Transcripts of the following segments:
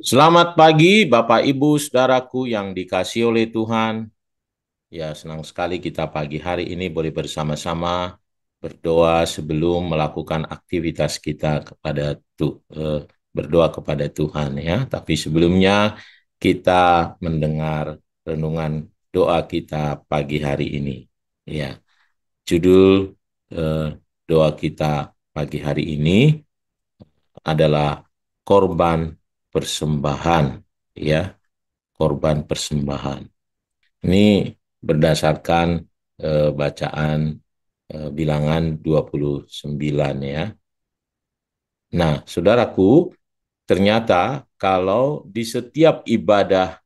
Selamat pagi, Bapak, Ibu, saudaraku yang dikasihi oleh Tuhan. Ya, senang sekali kita pagi hari ini boleh bersama-sama berdoa sebelum melakukan aktivitas kita berdoa kepada Tuhan ya. Tapi sebelumnya kita mendengar renungan doa kita pagi hari ini. Ya, judul eh, doa kita pagi hari ini adalah korban persembahan ya, korban persembahan. Ini berdasarkan bacaan bilangan 29 ya. Nah, saudaraku, ternyata kalau di setiap ibadah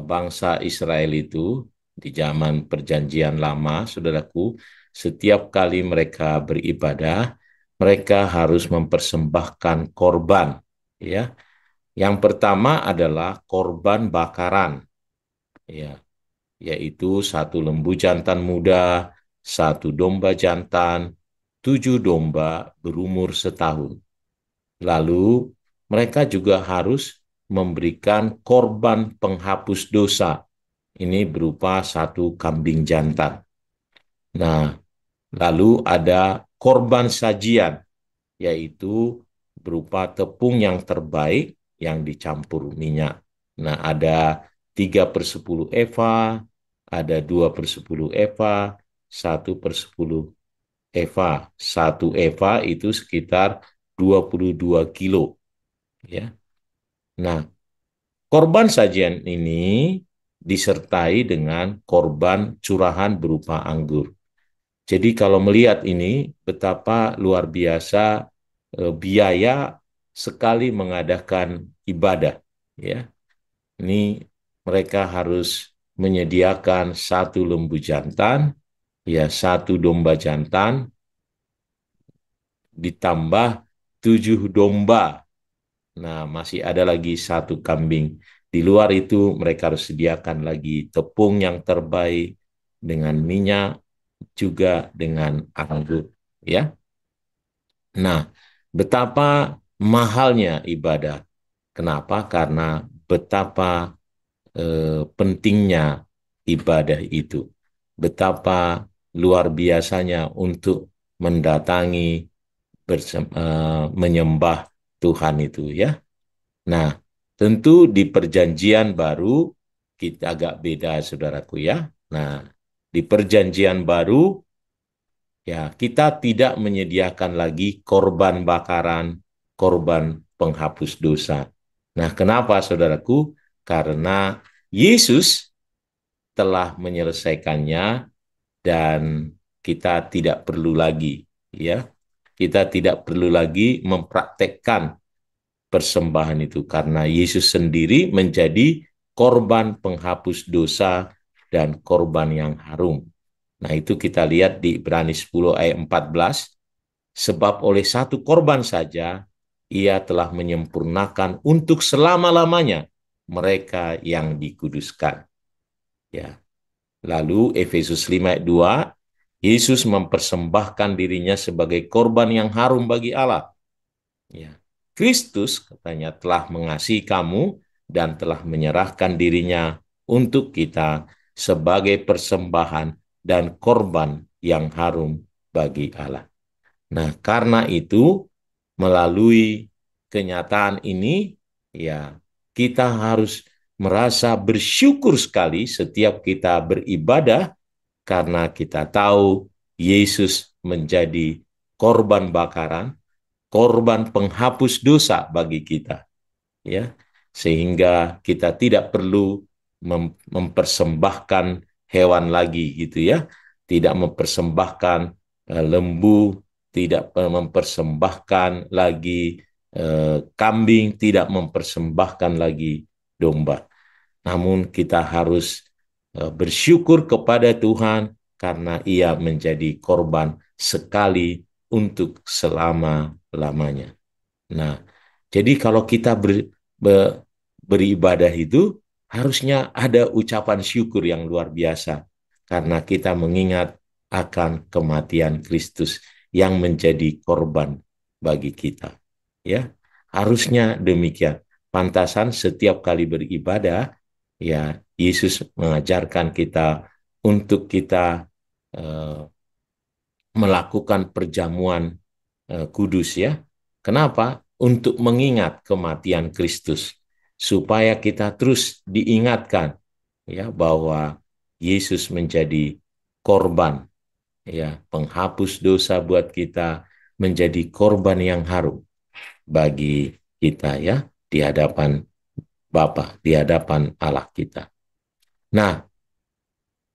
bangsa Israel itu di zaman Perjanjian Lama, saudaraku, setiap kali mereka beribadah, mereka harus mempersembahkan korban, ya. Yang pertama adalah korban bakaran, ya, yaitu satu lembu jantan muda, satu domba jantan, 7 domba berumur setahun. Lalu mereka juga harus memberikan korban penghapus dosa. Ini berupa satu kambing jantan. Nah, lalu ada korban sajian, yaitu berupa tepung yang terbaik yang dicampur minyak. Nah, ada 3/10 eva, ada 2/10 eva, 1/10 eva. 1 eva itu sekitar 22 kilo. Ya. Nah, korban sajian ini disertai dengan korban curahan berupa anggur. Jadi kalau melihat ini, betapa luar biasa biaya sekali mengadakan ibadah. Ya, ini mereka harus menyediakan satu lembu jantan, ya satu domba jantan, ditambah 7 domba. Nah, masih ada lagi satu kambing. Di luar itu mereka harus sediakan lagi tepung yang terbaik dengan minyak, juga dengan anggur. Ya. Nah, betapa mahalnya ibadah. Kenapa? Karena betapa pentingnya ibadah itu. Betapa luar biasanya untuk mendatangi menyembah Tuhan itu ya. Nah, tentu di perjanjian baru kita agak beda saudaraku ya. Nah, di perjanjian baru ya, kita tidak menyediakan lagi korban bakaran, korban penghapus dosa. Nah, kenapa saudaraku? Karena Yesus telah menyelesaikannya dan kita tidak perlu lagi, ya. Kita tidak perlu lagi mempraktekkan persembahan itu karena Yesus sendiri menjadi korban penghapus dosa dan korban yang harum. Nah, itu kita lihat di Ibrani 10 ayat 14. Sebab oleh satu korban saja, ia telah menyempurnakan untuk selama-lamanya mereka yang dikuduskan. Ya. Lalu Efesus 5 ayat 2, Yesus mempersembahkan dirinya sebagai korban yang harum bagi Allah. Ya. Kristus katanya telah mengasihi kamu dan telah menyerahkan dirinya untuk kita sebagai persembahan dan korban yang harum bagi Allah. Nah, karena itu melalui kenyataan ini ya kita harus merasa bersyukur sekali setiap kita beribadah karena kita tahu Yesus menjadi korban bakaran, korban penghapus dosa bagi kita, ya. Sehingga kita tidak perlu mempersembahkan hewan lagi gitu ya. Tidak mempersembahkan lembu, tidak mempersembahkan lagi kambing, tidak mempersembahkan lagi domba. Namun kita harus bersyukur kepada Tuhan karena ia menjadi korban sekali untuk selama-lamanya. Nah, jadi kalau kita beribadah itu harusnya ada ucapan syukur yang luar biasa karena kita mengingat akan kematian Kristus yang menjadi korban bagi kita. Ya, harusnya demikian. pantasan setiap kali beribadah, ya Yesus mengajarkan kita untuk kita eh, melakukan perjamuan kudus ya. Kenapa? Untuk mengingat kematian Kristus, supaya kita terus diingatkan ya bahwa Yesus menjadi korban ya, penghapus dosa buat kita, menjadi korban yang harum bagi kita ya di hadapan Bapa, di hadapan Allah kita. Nah,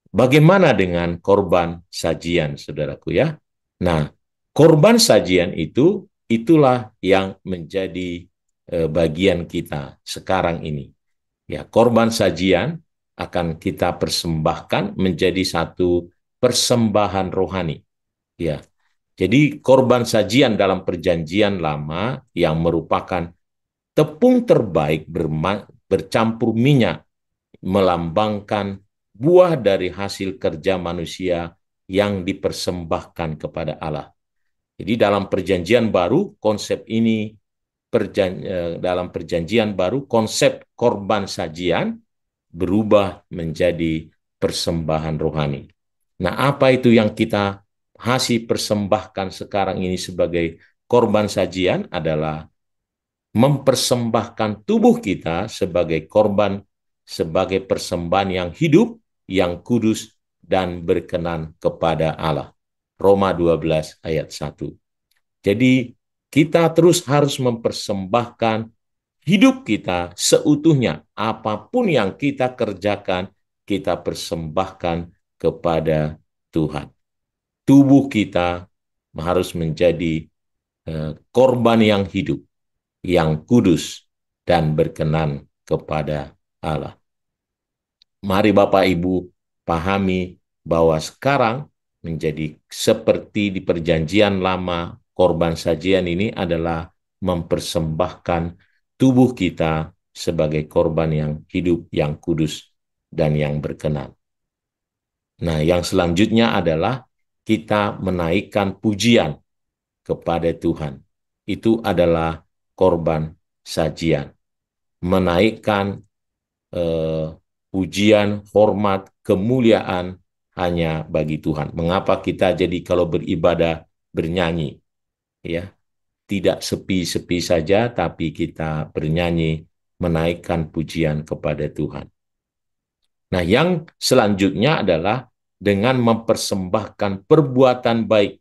bagaimana dengan korban sajian, saudaraku ya? Nah, korban sajian itu itulah yang menjadi bagian kita sekarang ini. Ya, korban sajian akan kita persembahkan menjadi satu persembahan rohani. Ya, jadi korban sajian dalam perjanjian lama yang merupakan tepung terbaik bercampur minyak melambangkan buah dari hasil kerja manusia yang dipersembahkan kepada Allah. Jadi dalam perjanjian baru konsep ini dalam perjanjian baru konsep korban sajian berubah menjadi persembahan rohani. Nah, apa itu yang kita hasil persembahkan sekarang ini sebagai korban sajian adalah mempersembahkan tubuh kita sebagai korban, sebagai persembahan yang hidup, yang kudus, dan berkenan kepada Allah. Roma 12 ayat 1. Jadi kita terus harus mempersembahkan hidup kita seutuhnya. Apapun yang kita kerjakan, kita persembahkan kepada Tuhan. Tubuh kita harus menjadi korban yang hidup, yang kudus, dan berkenan kepada Allah. Mari Bapak Ibu pahami bahwa sekarang menjadi seperti di perjanjian lama, korban sajian ini adalah mempersembahkan tubuh kita sebagai korban yang hidup, yang kudus, dan yang berkenan. Nah, yang selanjutnya adalah kita menaikkan pujian kepada Tuhan. Itu adalah korban sajian. Menaikkan pujian, hormat, kemuliaan hanya bagi Tuhan. Mengapa kita jadi kalau beribadah bernyanyi? Ya, tidak sepi-sepi saja, tapi kita bernyanyi menaikkan pujian kepada Tuhan. Nah, yang selanjutnya adalah dengan mempersembahkan perbuatan baik,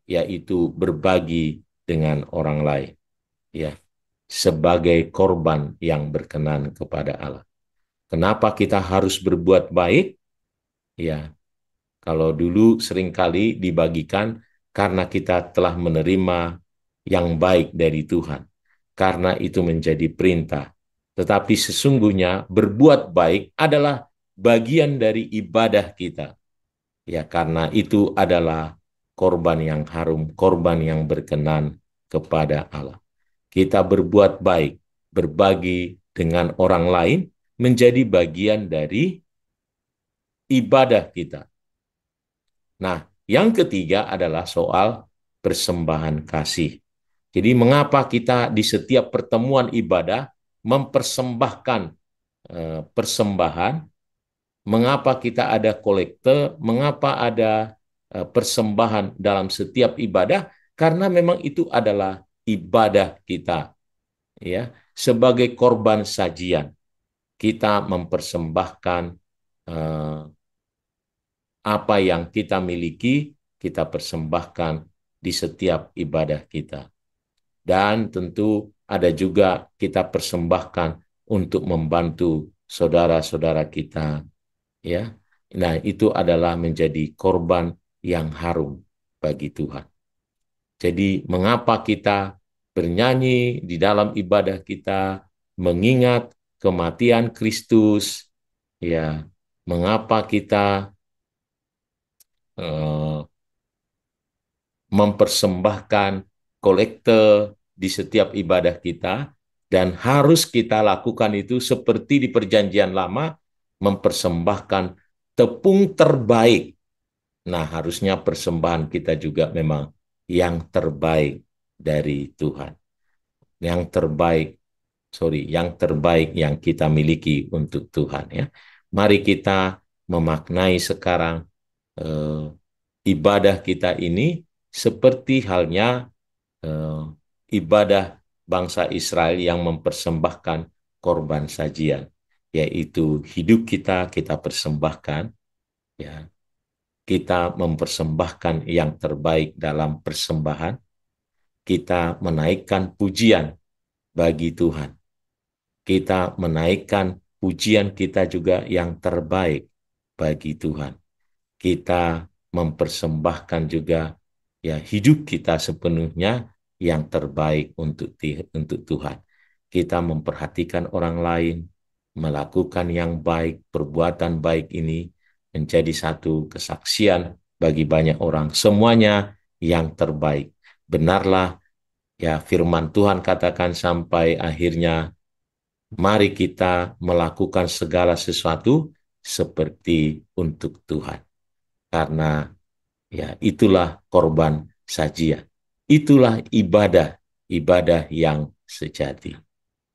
yaitu berbagi dengan orang lain, ya, sebagai korban yang berkenan kepada Allah. Kenapa kita harus berbuat baik? Ya, kalau dulu seringkali dibagikan karena kita telah menerima yang baik dari Tuhan. Karena itu menjadi perintah. Tetapi sesungguhnya berbuat baik adalah bagian dari ibadah kita. Ya, karena itu adalah korban yang harum, korban yang berkenan kepada Allah. Kita berbuat baik, berbagi dengan orang lain menjadi bagian dari ibadah kita. Nah, yang ketiga adalah soal persembahan kasih. Jadi mengapa kita di setiap pertemuan ibadah mempersembahkan persembahan, mengapa kita ada kolekte, mengapa ada persembahan dalam setiap ibadah? Karena memang itu adalah ibadah kita, ya, sebagai korban sajian. Kita mempersembahkan apa yang kita miliki, kita persembahkan di setiap ibadah kita. Dan tentu ada juga kita persembahkan untuk membantu saudara-saudara kita, ya. Nah, itu adalah menjadi korban yang harum bagi Tuhan. Jadi, mengapa kita bernyanyi di dalam ibadah kita, mengingat kematian Kristus, ya, mengapa kita mempersembahkan kolekte di setiap ibadah kita, dan harus kita lakukan itu seperti di perjanjian lama, mempersembahkan tepung terbaik. Nah, harusnya persembahan kita juga memang yang terbaik dari Tuhan. Yang terbaik yang terbaik yang kita miliki untuk Tuhan ya. Mari kita memaknai sekarang eh, ibadah kita ini seperti halnya eh, ibadah bangsa Israel yang mempersembahkan korban sajian, yaitu hidup kita persembahkan ya. Kita mempersembahkan yang terbaik dalam persembahan, kita menaikkan pujian bagi Tuhan. Kita menaikkan pujian kita juga yang terbaik bagi Tuhan. Kita mempersembahkan juga ya hidup kita sepenuhnya yang terbaik untuk Tuhan. Kita memperhatikan orang lain, melakukan yang baik, perbuatan baik ini menjadi satu kesaksian bagi banyak orang. Semuanya yang terbaik. Benarlah ya firman Tuhan katakan sampai akhirnya mari kita melakukan segala sesuatu seperti untuk Tuhan. Karena ya itulah korban sajian. Itulah ibadah yang sejati.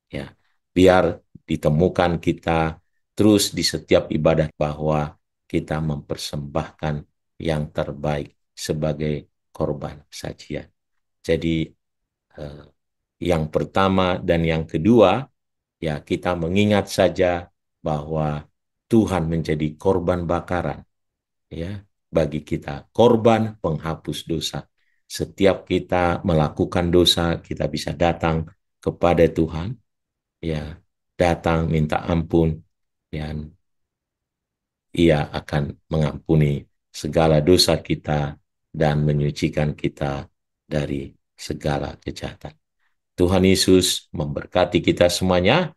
Ya, biar ditemukan kita terus di setiap ibadah bahwa kita mempersembahkan yang terbaik sebagai korban sajian. Jadi eh, yang pertama dan yang kedua, ya kita mengingat saja bahwa Tuhan menjadi korban bakaran ya bagi kita, korban penghapus dosa. Setiap kita melakukan dosa, kita bisa datang kepada Tuhan, ya, datang minta ampun, dan Ia akan mengampuni segala dosa kita dan menyucikan kita dari segala kejahatan. Tuhan Yesus memberkati kita semuanya.